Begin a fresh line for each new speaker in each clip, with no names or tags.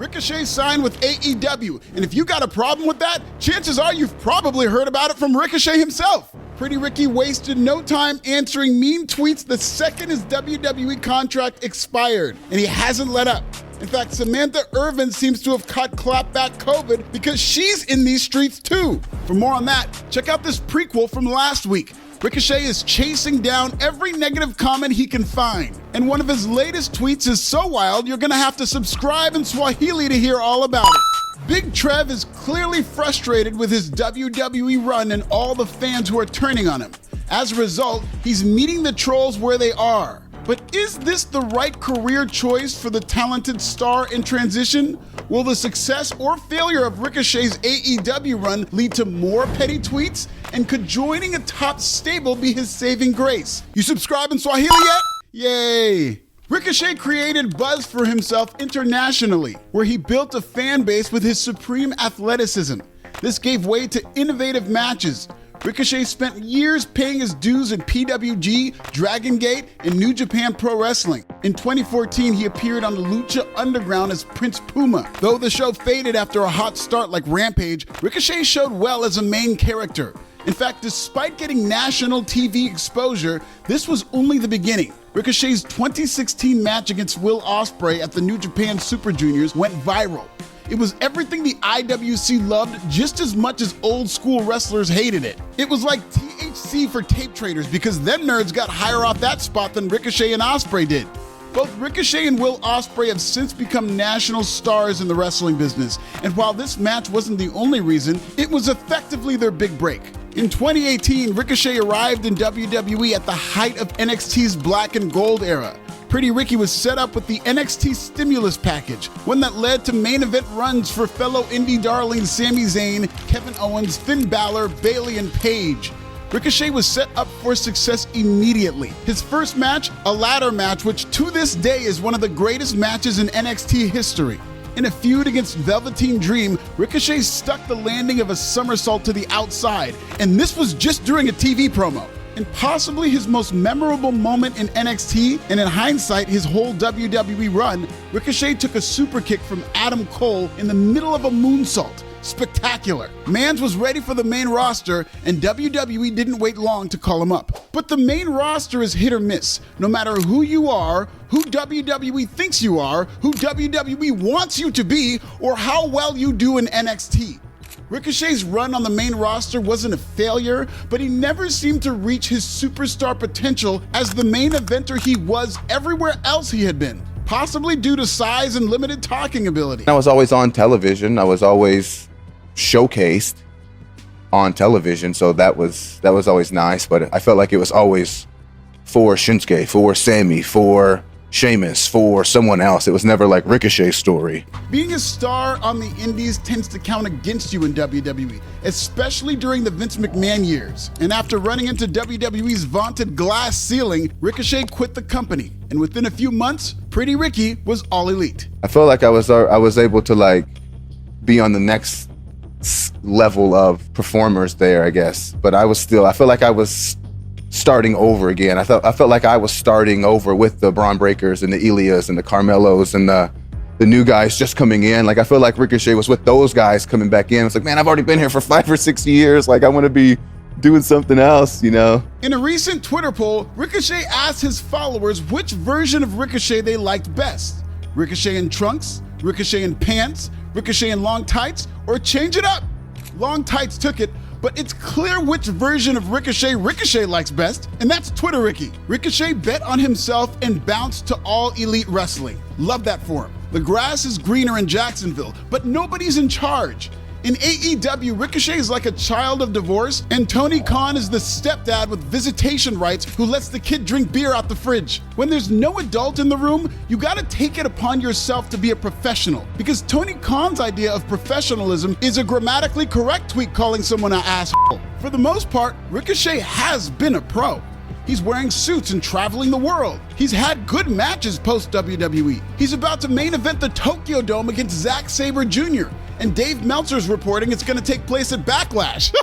Ricochet signed with AEW, and if you got a problem with that, chances are you've probably heard about it from Ricochet himself. Pretty Ricky wasted no time answering mean tweets the second his WWE contract expired, and he hasn't let up. In fact, Samantha Irvin seems to have caught Clapback COVID because she's in these streets too. For more on that, check out this prequel from last week. Ricochet is chasing down every negative comment he can find. And one of his latest tweets is so wild, you're gonna have to subscribe in Swahili to hear all about it. Big Trev is clearly frustrated with his WWE run and all the fans who are turning on him. As a result, he's meeting the trolls where they are. But is this the right career choice for the talented star in transition? Will the success or failure of Ricochet's AEW run lead to more petty tweets? And could joining a top stable be his saving grace? You subscribe in Swahili yet? Yay! Ricochet created buzz for himself internationally, where he built a fan base with his supreme athleticism. This gave way to innovative matches. Ricochet spent years paying his dues in PWG, Dragon Gate, and New Japan Pro Wrestling. In 2014, he appeared on the Lucha Underground as Prince Puma. Though the show faded after a hot start like Rampage, Ricochet showed well as a main character. In fact, despite getting national TV exposure, this was only the beginning. Ricochet's 2016 match against Will Ospreay at the New Japan Super Juniors went viral. It was everything the IWC loved just as much as old school wrestlers hated it. It was like THC for tape traders because them nerds got higher off that spot than Ricochet and Ospreay did. Both Ricochet and Will Ospreay have since become national stars in the wrestling business, and while this match wasn't the only reason, it was effectively their big break. In 2018, Ricochet arrived in WWE at the height of NXT's Black and Gold era. Pretty Ricky was set up with the NXT stimulus package, one that led to main event runs for fellow indie darlings Sami Zayn, Kevin Owens, Finn Balor, Bayley, and Paige. Ricochet was set up for success immediately. His first match, a ladder match, which to this day is one of the greatest matches in NXT history. In a feud against Velveteen Dream, Ricochet stuck the landing of a somersault to the outside, and this was just during a TV promo. In possibly his most memorable moment in NXT, and in hindsight, his whole WWE run, Ricochet took a super kick from Adam Cole in the middle of a moonsault. Spectacular. Mans was ready for the main roster, and WWE didn't wait long to call him up. But the main roster is hit or miss. No matter who you are, who WWE thinks you are, who WWE wants you to be, or how well you do in NXT. Ricochet's run on the main roster wasn't a failure, but he never seemed to reach his superstar potential as the main eventer he was everywhere else he had been, possibly due to size and limited talking ability.
I was always on television. I was always showcased on television, so that was always nice, but I felt like it was always for Shinsuke, for Sammy, for Sheamus, for someone else. It was never like Ricochet's story.
Being a star on the indies tends to count against you in WWE, especially during the Vince McMahon years. And after running into WWE's vaunted glass ceiling, Ricochet quit the company. And within a few months, Pretty Ricky was all elite.
I felt like I was able to like be on the next level of performers there, I guess. But I felt like I was starting over again. I felt like I was starting over with the Braun Breakers and the Ilias and the Carmelos and the new guys just coming in. Like I feel like Ricochet was with those guys coming back in. It's like, man, I've already been here for 5 or 6 years. Like I want to be doing something else, you know?
In a recent Twitter poll, Ricochet asked his followers which version of Ricochet they liked best. Ricochet in trunks, Ricochet in pants, Ricochet in long tights, or change it up. Long tights took it, but it's clear which version of Ricochet likes best, and that's Twitter Ricky. Ricochet bet on himself and bounced to All Elite Wrestling. Love that for him. The grass is greener in Jacksonville, but nobody's in charge. In AEW, Ricochet is like a child of divorce, and Tony Khan is the stepdad with visitation rights who lets the kid drink beer out the fridge. When there's no adult in the room, you gotta take it upon yourself to be a professional, because Tony Khan's idea of professionalism is a grammatically correct tweet calling someone an asshole. For the most part, Ricochet has been a pro. He's wearing suits and traveling the world. He's had good matches post-WWE. He's about to main event the Tokyo Dome against Zack Sabre Jr., and Dave Meltzer's reporting it's going to take place at Backlash.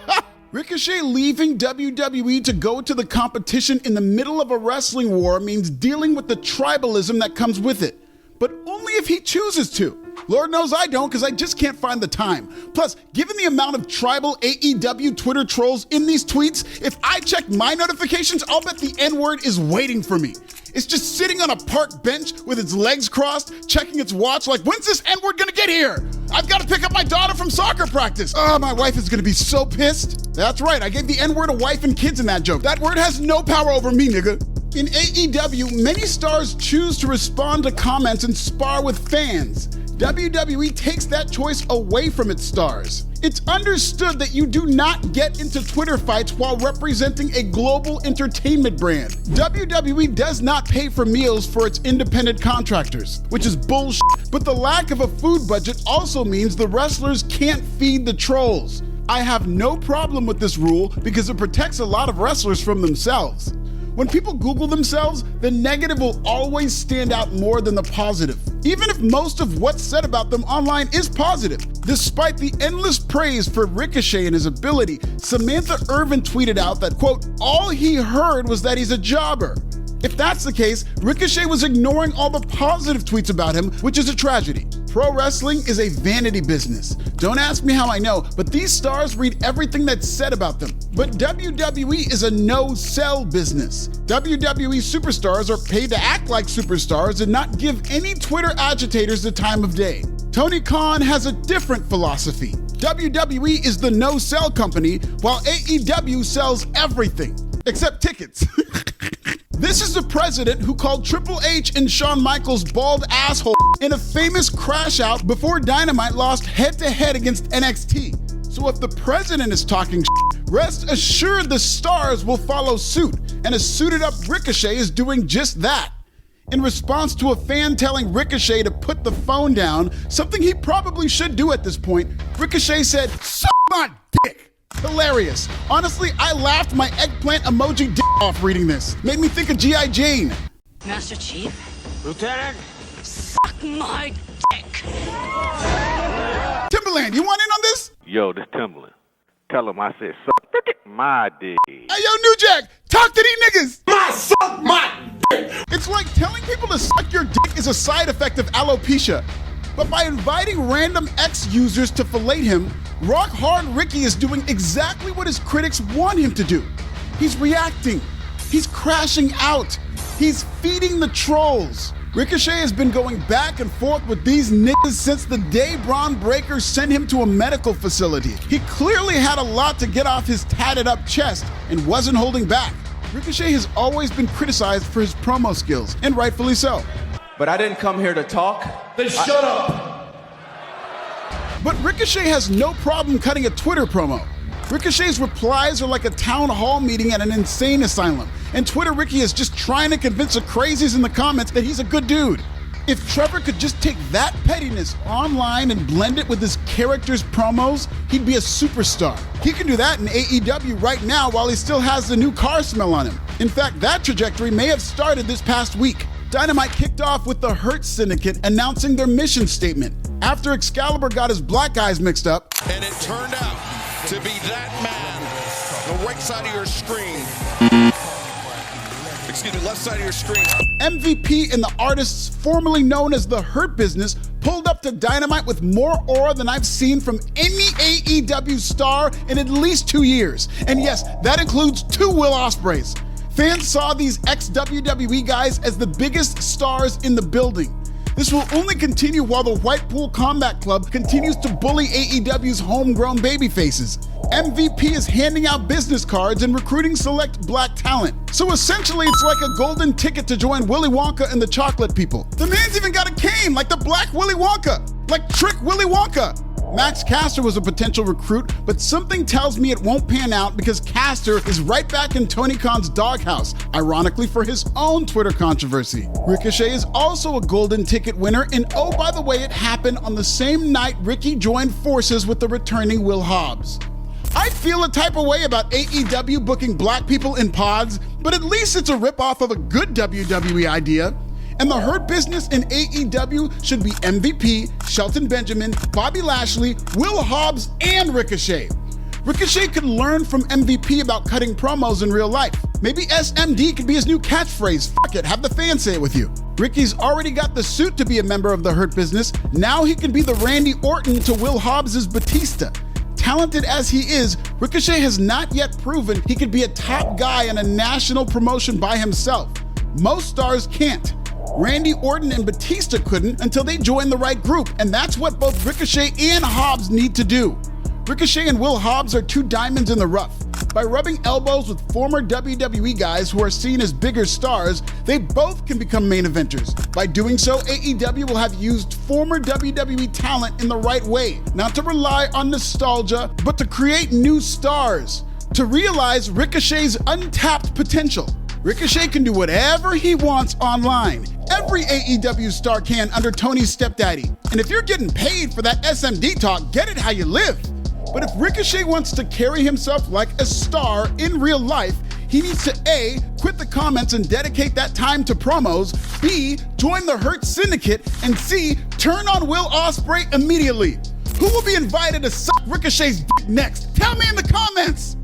Ricochet leaving WWE to go to the competition in the middle of a wrestling war means dealing with the tribalism that comes with it, but only if he chooses to. Lord knows I don't, because I just can't find the time. Plus, given the amount of tribal AEW Twitter trolls in these tweets, if I check my notifications, I'll bet the N-word is waiting for me. It's just sitting on a park bench with its legs crossed, checking its watch like, when's this N-word gonna get here? I've got to pick up my daughter from soccer practice. Oh, my wife is gonna be so pissed. That's right, I gave the N-word a wife and kids in that joke. That word has no power over me, nigga. In AEW, many stars choose to respond to comments and spar with fans. WWE takes that choice away from its stars. It's understood that you do not get into Twitter fights while representing a global entertainment brand. WWE does not pay for meals for its independent contractors, which is bullshit. But the lack of a food budget also means the wrestlers can't feed the trolls. I have no problem with this rule because it protects a lot of wrestlers from themselves. When people Google themselves, the negative will always stand out more than the positive, even if most of what's said about them online is positive. Despite the endless praise for Ricochet and his ability, Samantha Irvin tweeted out that, quote, all he heard was that he's a jobber. If that's the case, Ricochet was ignoring all the positive tweets about him, which is a tragedy. Pro wrestling is a vanity business. Don't ask me how I know, but these stars read everything that's said about them. But WWE is a no-sell business. WWE superstars are paid to act like superstars and not give any Twitter agitators the time of day. Tony Khan has a different philosophy. WWE is the no-sell company, while AEW sells everything, except tickets. This is the president who called Triple H and Shawn Michaels bald asshole in a famous crash out before Dynamite lost head-to-head against NXT. So if the president is talking shit, rest assured the stars will follow suit, and a suited-up Ricochet is doing just that. In response to a fan telling Ricochet to put the phone down, something he probably should do at this point, Ricochet said, "Suck my dick." Hilarious. Honestly, I laughed my eggplant emoji dick off reading this. Made me think of G.I. Jane.
Master Chief? Lieutenant? Suck my dick.
Timberland, you want in on this?
Yo, this Timberland. Tell him I said suck my dick.
Hey, yo, New Jack, talk to these niggas.
Suck my dick.
It's like telling people to suck your dick is a side effect of alopecia. But by inviting random ex-users to fillet him, Rock Hard Ricky is doing exactly what his critics want him to do. He's reacting. He's crashing out. He's feeding the trolls. Ricochet has been going back and forth with these niggas since the day Braun Breaker sent him to a medical facility. He clearly had a lot to get off his tatted up chest and wasn't holding back. Ricochet has always been criticized for his promo skills, and rightfully so.
But I didn't come here to talk.
Then shut up.
But Ricochet has no problem cutting a Twitter promo. Ricochet's replies are like a town hall meeting at an insane asylum, and Twitter Ricky is just trying to convince the crazies in the comments that he's a good dude. If Trevor could just take that pettiness online and blend it with his character's promos, he'd be a superstar. He can do that in AEW right now while he still has the new car smell on him. In fact, that trajectory may have started this past week. Dynamite kicked off with the Hurt Syndicate announcing their mission statement. After Excalibur got his black guys mixed up,
and it turned out to be that man, the right side of your screen. Excuse me, left side of your screen.
MVP and the artists formerly known as the Hurt Business pulled up to Dynamite with more aura than I've seen from any AEW star in at least 2 years. And yes, that includes 2 Will Ospreays. Fans saw these ex-WWE guys as the biggest stars in the building. This will only continue while the Whitepool Combat Club continues to bully AEW's homegrown babyfaces. MVP is handing out business cards and recruiting select black talent. So essentially, it's like a golden ticket to join Willy Wonka and the Chocolate People. The man's even got a cane, like the Black Willy Wonka, like Trick Willy Wonka. Max Caster was a potential recruit, but something tells me it won't pan out because Caster is right back in Tony Khan's doghouse, ironically for his own Twitter controversy. Ricochet is also a golden ticket winner, and oh, by the way, it happened on the same night Ricky joined forces with the returning Will Hobbs. I feel a type of way about AEW booking black people in pods, but at least it's a ripoff of a good WWE idea. And the Hurt Business in AEW should be MVP, Shelton Benjamin, Bobby Lashley, Will Hobbs, and Ricochet. Ricochet could learn from MVP about cutting promos in real life. Maybe SMD could be his new catchphrase. Fuck it, have the fans say it with you. Ricky's already got the suit to be a member of the Hurt Business. Now he can be the Randy Orton to Will Hobbs' Batista. Talented as he is, Ricochet has not yet proven he could be a top guy in a national promotion by himself. Most stars can't. Randy Orton and Batista couldn't until they joined the right group, and that's what both Ricochet and Hobbs need to do. Ricochet and Will Hobbs are two diamonds in the rough. By rubbing elbows with former WWE guys who are seen as bigger stars, they both can become main eventers. By doing so, AEW will have used former WWE talent in the right way, not to rely on nostalgia, but to create new stars, to realize Ricochet's untapped potential. Ricochet can do whatever he wants online. Every AEW star can under Tony's stepdaddy. And if you're getting paid for that SMD talk, get it how you live. But if Ricochet wants to carry himself like a star in real life, he needs to A, quit the comments and dedicate that time to promos, B, join the Hurt Syndicate, and C, turn on Will Ospreay immediately. Who will be invited to suck Ricochet's dick next? Tell me in the comments!